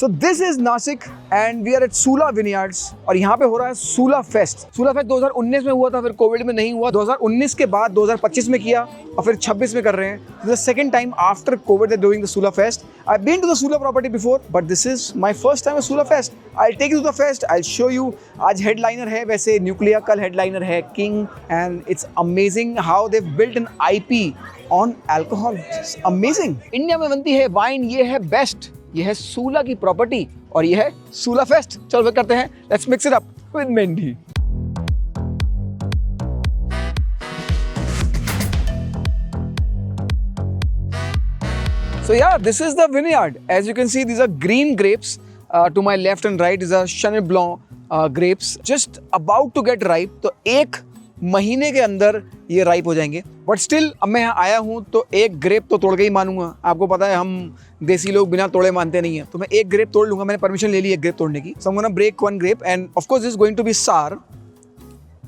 So this is Nasik and we are at Sula Vineyards और यहाँ पे हो रहा है सूला फेस्ट। सूला फेस्ट 2019 में हुआ था, फिर कोविड में नहीं हुआ। 2019 के बाद 2025 में किया और फिर 26 में कर रहे हैं। The second time after COVID they're doing the Sula Fest. I've been to the Sula property before, but this is my first time at Sula Fest. I'll take you to the fest. I'll show you. आज headliner है वैसे न्यूक्लिया, कल headliner है King, and it's amazing how they've built an IP on alcohol. It's amazing. India में बनती है wine, ये है बेस्ट, ये है सूला की प्रॉपर्टी और ये है सूला फेस्ट। चलो फिर करते हैं, let's mix it up with मेंढी। So yeah, this is the vineyard. As you can see, these are green grapes. To my left and right is a Chenin Blanc grapes. Just about to get ripe. तो एक महीने के अंदर ये ripe हो जाएंगे। But still अब मैं यहाँ आया हूँ तो एक ग्रेप तो तोड़ के ही मानूंगा। आपको पता है हम देसी लोग बिना तोड़े मानते नहीं है, तो मैं एक ग्रेप तोड़ लूंगा। मैंने परमिशन ले ली एक ग्रेप तोड़ने की। So I'm gonna break one grape and of course this is going to be sour.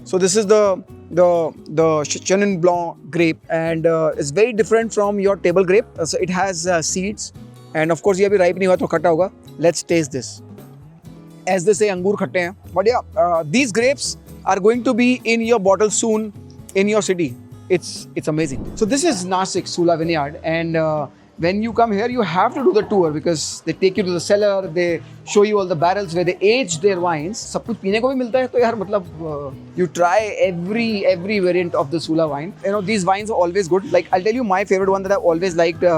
So this is the Chenin Blanc grape and it's very different from your table grape. So it has seeds and of course ये अभी ripe नहीं हुआ तो खट्टा होगा. Let's taste this. As they say, अंगूर खट्टे हैं. But yeah, these grapes are going to be in your bottle soon in your city. It's amazing. So this is Nasik Sula Vineyard and when you come here you have to do the tour because they take you to the cellar, they show you all the barrels where they age their wines. सब कुछ पीने को भी मिलता है तो यार मतलब you try every variant of the Sula wine. You know these wines are always good. Like I'll tell you my favorite one that I always liked,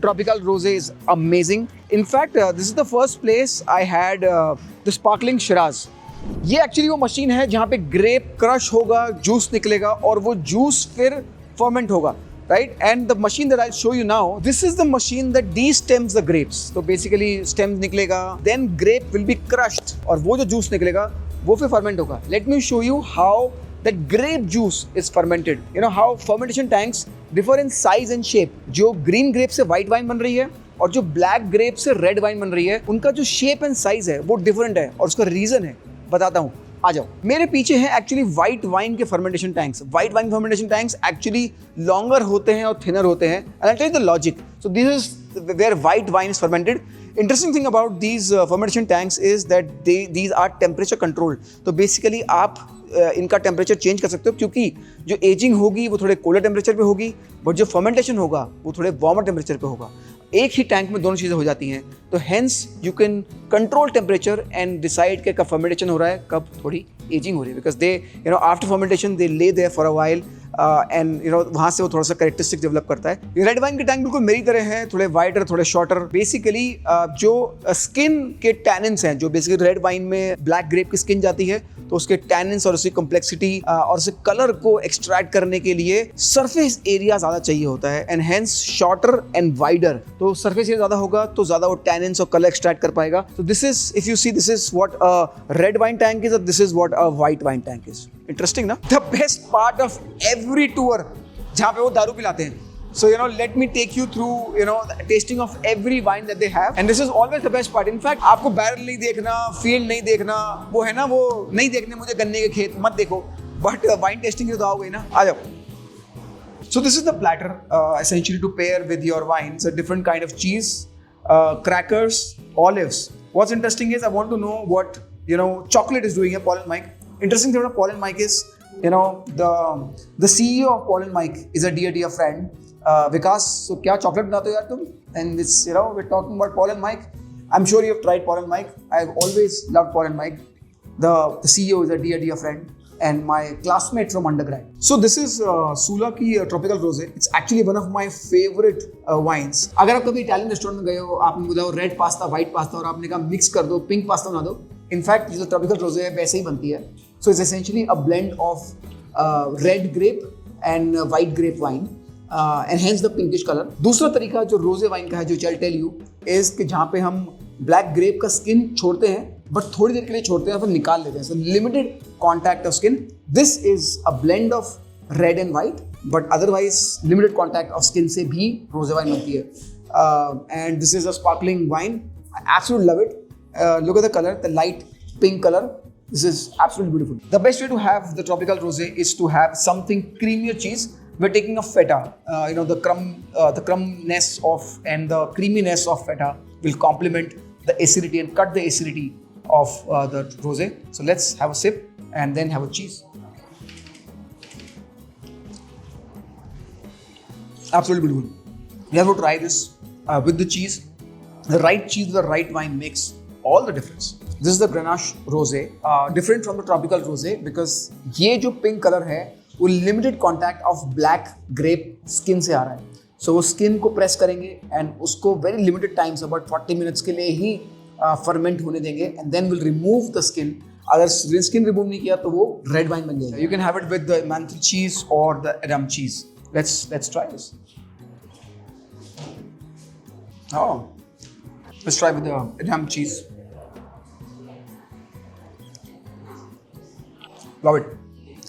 Tropical Rosé is amazing. In fact, this is the first place I had the sparkling Shiraz. ये actually वो machine है जहाँ पे grep crush होगा, juice निकलेगा और वो juice फिर फर्मेंट होगा, right? And the machine that I show you now, this is the machine that de-stems the grapes. तो बेसिकली स्टेम्स निकलेगा, then grape will be crushed और वो जो जूस निकलेगा वो फिर फर्मेंट होगा. Let me show you how that grape juice is fermented. You know how fermentation tanks differ in size and shape. जो ग्रीन ग्रेप से व्हाइट वाइन बन रही है और जो ब्लैक ग्रेप से रेड वाइन बन रही है, उनका जो शेप एंड साइज है वो डिफरेंट है और उसका रीजन है, बताता हूँ. आ जाओ. मेरे पीछे हैं एक्चुअली व्हाइट वाइन के fermentation tanks. White wine fermentation tanks actually longer होते हैं और थिनर होते हैं. And I tell you the logic. So this is where white wine is fermented. Interesting thing about these fermentation tanks is that these are temperature controlled. तो basically आप इनका temperature change कर सकते हो क्योंकि जो एजिंग होगी वो थोड़े कोल्डर टेम्परेचर पे होगी, बट जो फर्मेंटेशन होगा वो थोड़े वार्मर टेम्परेचर पे होगा. एक ही टैंक में दोनों चीज़ें हो जाती हैं. तो hence you can control temperature and decide कि कब फर्मेंटेशन हो रहा है, कब थोड़ी एजिंग हो रही है. Because they you know after fermentation they lay their for a while and you know वहाँ से वो थोड़ा सा कैरेक्टरिस्टिक डेवलप करता है. रेड वाइन के टैंक बिल्कुल मेरी तरह हैं, थोड़े वाइटर थोड़े शॉर्टर. बेसिकली जो स्किन के टैनिन्स हैं, जो बेसिकली रेड वाइन में ब्लैक ग्रेप की स्किन जाती है तो उसके टैनिन्स और उसकी कॉम्प्लेक्सिटी और उसके कलर को एक्सट्रैक्ट करने के लिए सरफेस एरिया ज़्यादा चाहिए होता है. And hence shorter and wider. तो सरफेस एरिया ज़्यादा होगा तो ज़्यादा वो टैनिन्स और कलर एक्सट्रैक्ट कर पाएगा. तो this is, if you see, this is what a red wine tank is, this is what a white wine tank is. Interesting ना? The best part of every tour जहाँ पे वो दारू पिलाते हैं. So you know, let me take you through you know the tasting of every wine that they have, and this is always the best part. In fact, आपको barrel नहीं देखना, field नहीं देखना, वो है ना वो नहीं देखने मुझे गन्ने के खेत मत देखो, बट वाइन टेस्टिंग तो आओगे ना. आ जाओ. So this is the platter essentially to pair with your wine. It's a different kind of cheese, crackers, olives. What's interesting is I want to know what you know chocolate is doing here. Paul and Mike. Interesting thing about Paul and Mike is you know the CEO of Paul and Mike is a dear friend. Vikas, so क्या chocolate बनाते हो यार तुम? And it's you know we're talking about Paul and Mike. I'm sure you've tried Paul and Mike. I've always loved Paul and Mike. The CEO is a dear friend and my classmate from undergrad. So this is Sula की Tropical Rosé. It's actually one of my favorite wines. अगर आप कभी Italian restaurant में गए हो, आपने बताओ red pasta, white pasta और आपने कहा मिक्स कर दो, पिंक पास्ता बना दो. In fact, जो Tropical Rosé है वैसे ही बनती है. So it's essentially a blend of red grape and white grape wine. And hence the pinkish color. दूसरा तरीका जो रोजे वाइन का है, जो I'll tell you, is कि जहाँ पे हम ब्लैक ग्रेप का स्किन छोड़ते हैं बट थोड़ी देर के लिए छोड़ते हैं फिर निकाल लेते हैं. So limited contact of skin. This is a blend of red and white, but otherwise limited contact of skin से भी रोजे वाइन बनती है. And this is a sparkling wine. I absolutely love it. Look at the color, the light pink color. This is absolutely beautiful. The best way to have the tropical rosé is to have something creamier cheese. We're taking a feta. You know the crumbness of and the creaminess of feta will complement the acidity and cut the acidity of the rosé. So let's have a sip and then have a cheese. Absolutely beautiful. You have to try this with the cheese. The right cheese with the right wine makes all the difference. This is the Grenache rosé, different from the tropical rosé because ये जो pink color है वो limited contact of black grape skin से आ रहा है. So वो skin को press करेंगे and उसको very limited times about 40 minutes के लिए ही ferment होने देंगे and then we'll remove the skin. अगर skin remove नहीं किया तो वो red wine बन जाएगा. You can have it with the Emmental cheese or the Edam cheese. Let's try this. Oh, let's try with the Edam cheese. Love it.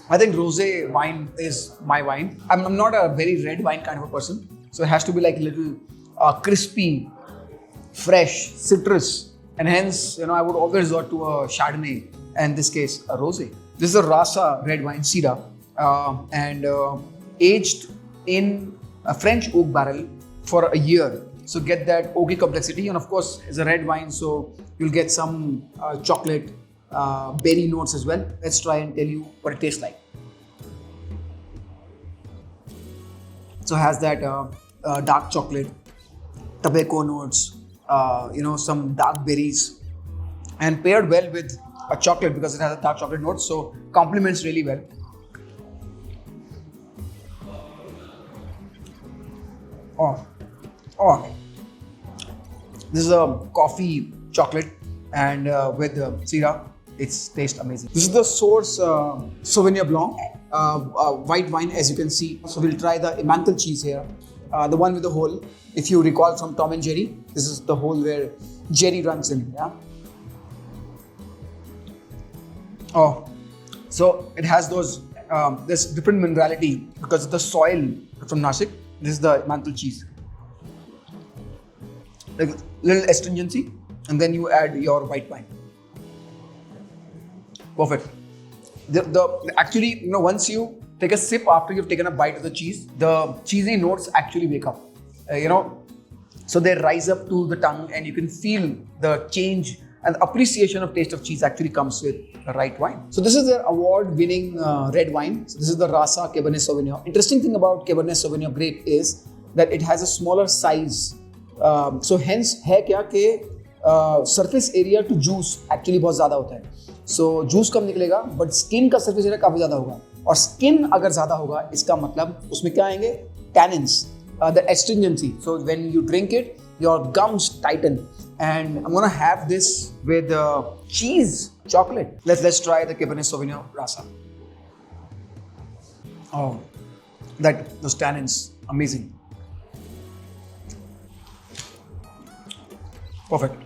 I think rosé wine is my wine. I'm not a very red wine kind of a person, so it has to be like a little crispy, fresh, citrus, and hence I would always resort to a Chardonnay, and in this case a rosé. This is a Rasa red wine, Syrah, and aged in a French oak barrel for a year. So get that oaky complexity, and of course it's a red wine, so you'll get some chocolate. Berry notes as well. Let's try and tell you what it tastes like. So it has that dark chocolate, tobacco notes, some dark berries, and paired well with a chocolate because it has a dark chocolate note, so complements really well. Oh, this is a coffee chocolate and with Syrah. It's tastes amazing. This is the Source Sauvignon Blanc, white wine as you can see. So we'll try the Emmental cheese here, the one with the hole. If you recall from Tom and Jerry, this is the hole where Jerry runs in. Yeah. Oh, so it has those this different minerality because of the soil from Nashik. This is the Emmental cheese. Like little astringency, and then you add your white wine. Perfect. Actually, once you take a sip after you've taken a bite of the cheese, the cheesy notes actually wake up. So they rise up to the tongue, and you can feel the change and the appreciation of taste of cheese actually comes with the right wine. So this is their award-winning red wine. So this is the Rasa Cabernet Sauvignon. Interesting thing about Cabernet Sauvignon grape is that it has a smaller size. So hence है क्या कि surface area to juice actually बहुत ज़्यादा होता है. So juice कम निकलेगा, but skin का surface area काफ़ी ज़्यादा होगा. और skin अगर ज़्यादा होगा, इसका मतलब उसमें क्या आएंगे? Tannins, the astringency. So when you drink it, your gums tighten. And I'm gonna have this with cheese chocolate. Let's try the Cabernet Sauvignon Rasa. Oh, those tannins, amazing. Perfect.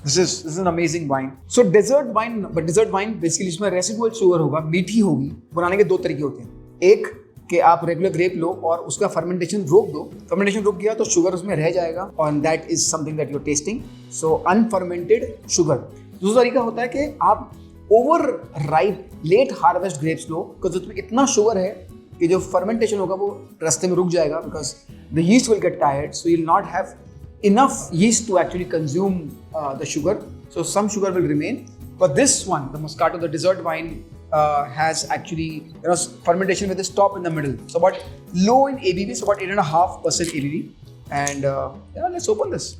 This is an amazing wine. So dessert wine basically इसमें residual sugar होगा, मीठी होगी. बनाने के दो तरीके होते हैं. एक कि आप रेगुलर ग्रेप लो और उसका फर्मेंटेशन रोक दो. फर्मेंटेशन रुक गया तो शुगर उसमें रह जाएगा और that is something that you are testing. So unfermented sugar. दूसरा तरीका होता है कि आप over ripe late harvest grapes लो बिकॉज उसमें इतना शुगर है कि जो फर्मेंटेशन होगा वो रास्ते में रुक जाएगा because the yeast will get tired. So you will not have enough yeast to actually consume the sugar. So some sugar will remain. But this one, the Moscato, the dessert wine, has actually fermentation with a stop in the middle. So about low in ABV, so about 8.5% ABV. And let's open this.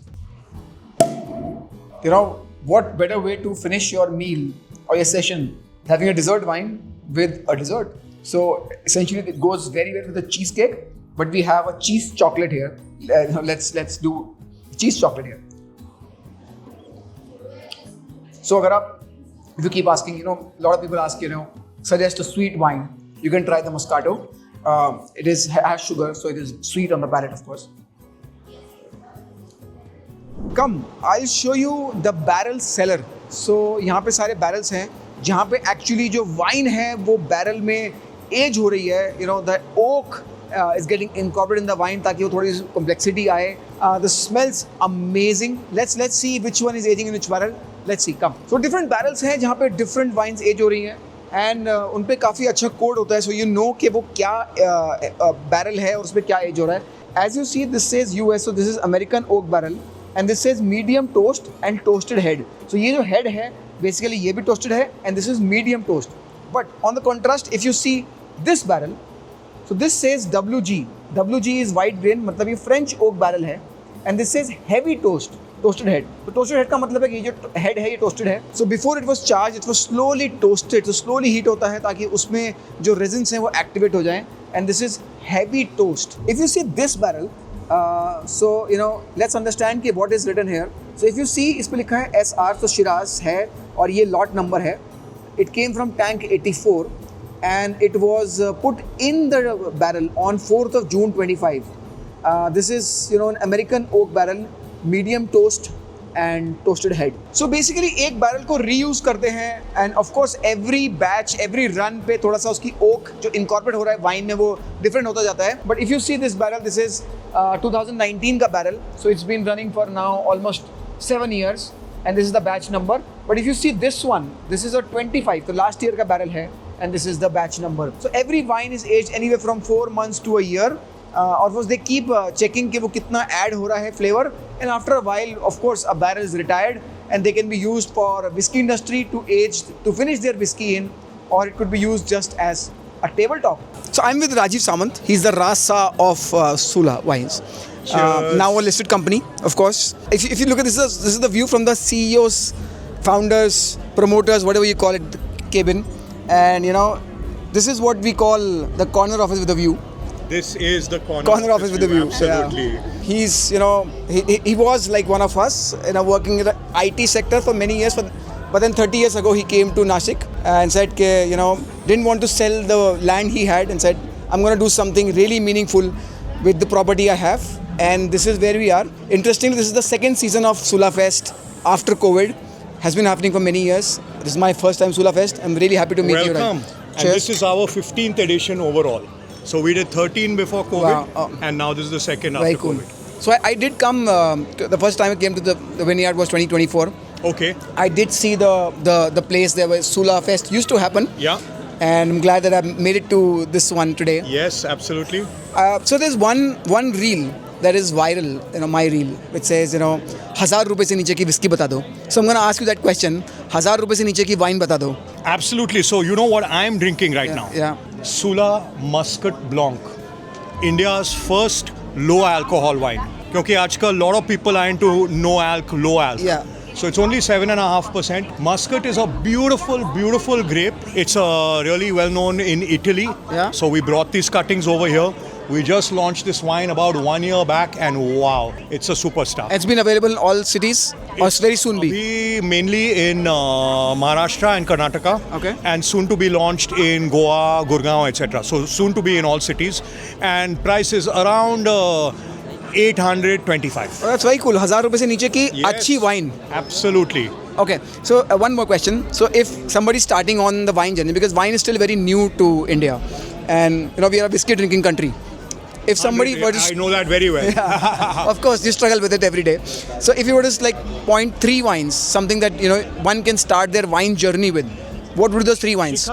What better way to finish your meal or your session having a dessert wine with a dessert. So essentially it goes very well with the cheesecake, but we have a cheese chocolate here. Let's do cheese chocolate here. So if you keep asking, a lot of people ask, suggest a sweet wine. You can try the Moscato. It has sugar, so it is sweet on the palate, of course. Come, I'll show you the barrel cellar. So यहाँ पे सारे barrels हैं जहाँ पे actually जो wine है वो barrel में age हो रही है. The oak is getting incorporated in the wine ताकि वो थोड़ी complexity आए. The smells amazing. Let's see which one is aging in which barrel. Let's see. Come. So different barrels हैं जहाँ पे different wines age हो रही हैं and उन पे काफ़ी अच्छा कोड होता है. So you know कि वो क्या barrel है और उस पे क्या age हो रहा है. As you see, this says US, so this is American oak barrel. and this says medium toast and toasted head. So ये जो head है basically ये भी toasted है and this is medium toast. But on the contrast, if you see this barrel, so this says WG. WG is white grain, मतलब ये French oak barrel है, and this says heavy toast, toasted head. तो toasted head का मतलब है कि ये जो head है ये toasted है. So before it was charged, it was slowly toasted. So slowly heat होता है ताकि उसमें जो resins हैं वो activate हो जाएं. And this is heavy toast. If you see this barrel, so you know, let's understand कि what is written here. So if you see इस पे लिखा है SR, तो Shiraz है और ये lot number है. It came from tank 84 and it was put in the barrel on 4th of June 25. This is, you know, an American oak barrel, medium toast and toasted head. So basically एक barrel को reuse करते हैं and of course every batch, every run पे थोड़ा सा उसकी oak जो incorporate हो रहा है wine में वो different होता जाता है. But if you see this barrel, this is 2019 का barrel. So it's been running for now almost 7 years and this is the batch number. But if you see this one, this is a 25, तो last year का barrel है and this is the batch number. So every wine is aged anywhere from 4 months to a year. Of course they keep checking कि वो कितना add हो रहा है flavor, and after a while of course a barrel is retired and they can be used for whiskey industry to age, to finish their whiskey in, or it could be used just as a tabletop. So I'm with Rajiv Samant. He's the Rasa of Sula Wines. Now a listed company, of course. If you look at this is the view from the CEOs, founders, promoters, whatever you call it, the cabin, and you know this is what we call the corner office with a view. This is the corner office with a view. Absolutely. Yeah. He's, you know, he was like one of us, you know, working in the IT sector for many years. But then 30 years ago, he came to Nashik and said, you know, didn't want to sell the land he had and said, I'm going to do something really meaningful with the property I have. And this is where we are. Interestingly, this is the second season of Sula Fest after COVID. Has been happening for many years. This is my first time Sula Fest. I'm really happy to meet you. Welcome. And this is our 15th edition overall. So we did 13 before COVID, and now this is the second after cool. COVID. So I did come, the first time I came to the vineyard was 2024. Okay. I did see the place there where Sula Fest used to happen. Yeah. And I'm glad that I made it to this one today. Yes, absolutely. So there's one reel that is viral, you know, my reel, which says, you know, 1000 रुपए से नीचे की whiskey बता दो. So I'm going to ask you that question. 1000 रुपए से नीचे की wine बता दो. Absolutely. So you know what I'm drinking right now? Yeah. Sula Muscat Blanc, India's first low alcohol wine. क्योंकि आजकल lot of people are into no alc, low alc. Yeah. So it's only 7.5%. Muscat is a beautiful, beautiful grape. It's really well known in Italy. Yeah. So we brought these cuttings over here. We just launched this wine about 1 year back, and wow, it's a superstar. It's been available in all cities, or very soon be? We mainly in Maharashtra and Karnataka, Okay. and soon to be launched in Goa, Gurgaon, etc. So soon to be in all cities, and price is around 825. Oh, that's very cool. 1000 रुपए से नीचे की Yes. अच्छी wine. Absolutely. Okay, so one more question. So if somebody's starting on the wine journey, because wine is still very new to India, and you know we are a whiskey drinking country. If somebody were to I know that very well. of course, you struggle with it every day. So if you were to like point 3 wines, something that you know one can start their wine journey with, what would be those 3 wines?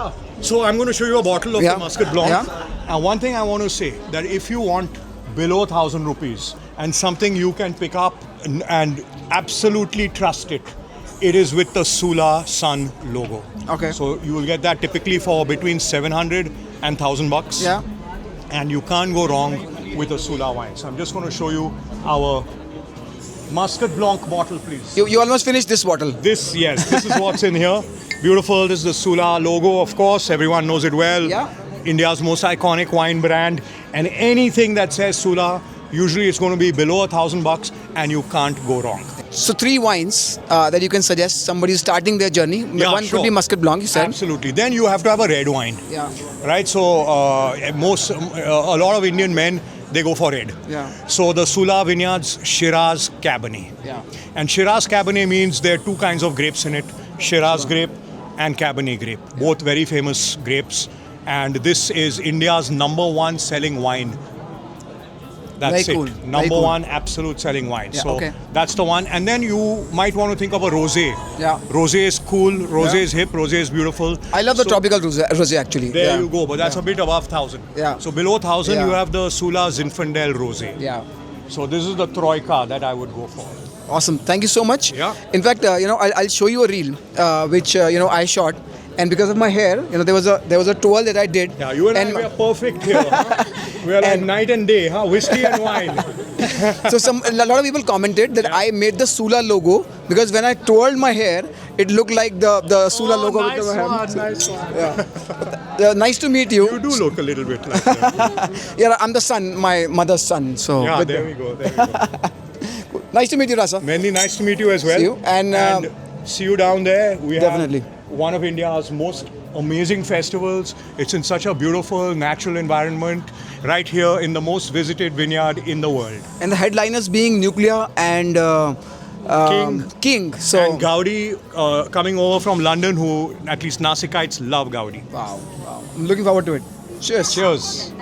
So I'm going to show you a bottle of Yeah. the Muscat Blanc. Yeah. And one thing I want to say, that if you want below 1,000 rupees and something you can pick up and absolutely trust it, it is with the Sula Sun logo. Okay. So you will get that typically for between 700 and 1,000 bucks. Yeah. And you can't go wrong with a Sula wine. So I'm just going to show you our Muscat Blanc bottle, please. You almost finished this bottle. This is what's in here. Beautiful. This is the Sula logo, of course. Everyone knows it well. Yeah. India's most iconic wine brand. And anything that says Sula, usually it's going to be below 1,000 bucks, and you can't go wrong. So 3 wines that you can suggest somebody starting their journey. Yeah, One sure. could be Muscat Blanc, you said. Absolutely. Then you have to have a red wine. Yeah. Right? So a lot of Indian men, they go for red. Yeah. So the Sula Vineyards Shiraz Cabernet. Yeah. And Shiraz Cabernet means there are 2 kinds of grapes in it, Shiraz grape and Cabernet grape. Both very famous grapes. And this is India's #1 selling wine. That's Very it. cool. Very Number cool. 1 absolute selling wine. Yeah, So okay. that's the one. And then you might want to think of a rosé. Yeah. Rosé is cool, rosé Yeah. is hip, rosé is beautiful. I love the So tropical rosé actually. There Yeah. you go, but that's a bit above 1,000. Yeah. So below 1,000 Yeah. you have the Sula Zinfandel rosé. Yeah. So this is the Troika that I would go for. Awesome. Thank you so much. Yeah. In fact, I'll show you a reel which I shot, and because of my hair, there was a twirl that I did. Yeah, you and I, we are perfect here. Huh? We are like night and day, huh? Whiskey and wine. So a lot of people commented that I made the Sula logo because when I twirled my hair, it looked like the Sula logo. Nice with the one, nice one. Yeah. Nice to meet you. You do look a little bit like that. Yeah, I'm the son, my mother's son. So Yeah, with there we go. There we go. nice to meet you, Rasa. Many nice to meet you as well. See you. And, see you down there. We definitely. have one of India's most amazing festivals. It's in such a beautiful natural environment right here in the most visited vineyard in the world. And the headliners being Nuclear and King. So And Gaudi coming over from London, who at least Nasikites love Gaudi. wow. I'm looking forward to it. Cheers. Cheers.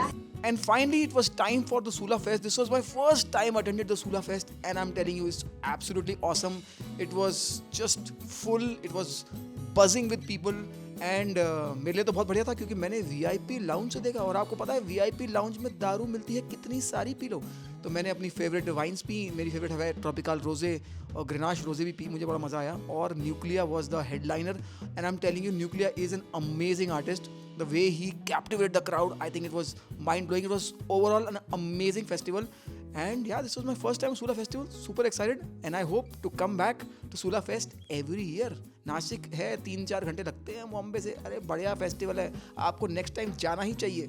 And finally, it was time for the Sula Fest. This was my first time attended the Sula Fest, and I'm telling you, it's absolutely awesome. It was just full. It was buzzing with people. And मेरे लिए तो बहुत बढ़िया था क्योंकि मैंने VIP lounge से देखा और आपको पता है VIP लाउंज में दारू मिलती है कितनी सारी पी लो. तो मैंने अपनी फेवरेट वाइन्स पी. मेरी फेवरेट है ट्रॉपिकल रोजे और ग्रेनाश रोजे भी पी. मुझे बड़ा मज़ा आया. और Nucleya was the headliner and I am telling you Nucleya is an amazing artist. The way he captivated the crowd, I think it was mind-blowing. It was overall an amazing festival. And yeah, this was my first time Sula Festival. Super excited. And I hope to come back to Sula Fest every year. Nashik है 3-4 घंटे लगते हैं बॉम्बे से. अरे बढ़िया festival है. आपको next time जाना ही चाहिए.